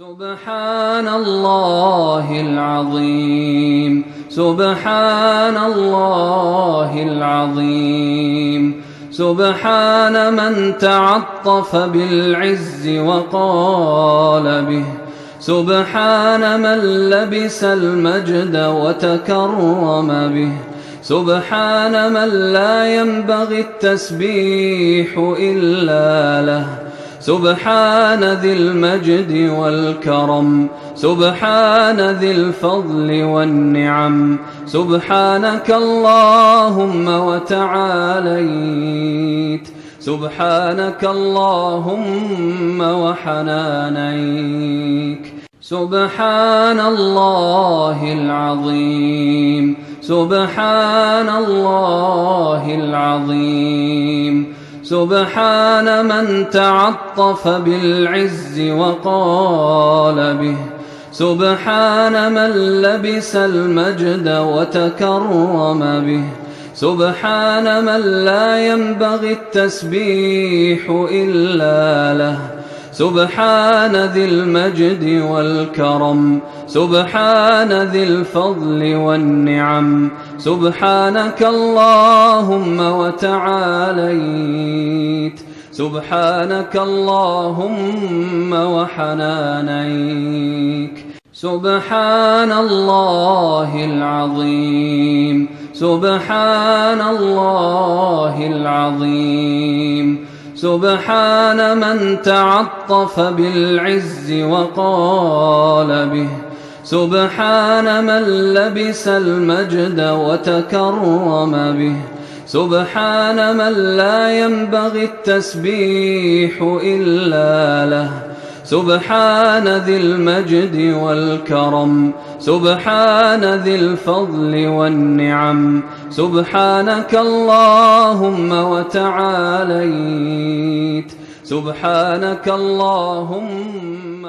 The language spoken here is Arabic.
سبحان الله العظيم، سبحان الله العظيم، سبحان من تعطف بالعز وقال به، سبحان من لبس المجد وتكرم به، سبحان من لا ينبغي التسبيح إلا له، سبحان ذي المجد والكرم، سبحان ذي الفضل والنعم، سبحانك اللهم وتعاليت، سبحانك اللهم وحنانيك، سبحان الله العظيم، سبحان الله العظيم، سبحان من تعطف بالعز وقال به، سبحان من لبس المجد وتكرم به، سبحان من لا ينبغي التسبيح إلا له، سبحان ذي المجد والكرم، سبحان ذي الفضل والنعم، سبحانك اللهم وتعاليت، سبحانك اللهم وحنانيك، سبحان الله العظيم، سبحان الله العظيم، سبحان من تعطف بالعز وقال به، سبحان من لبس المجد وتكرم به، سبحان من لا ينبغي التسبيح إلا له، سبحان ذي المجد والكرم، سبحان ذي الفضل والنعم، سبحانك اللهم وتعاليت، سبحانك اللهم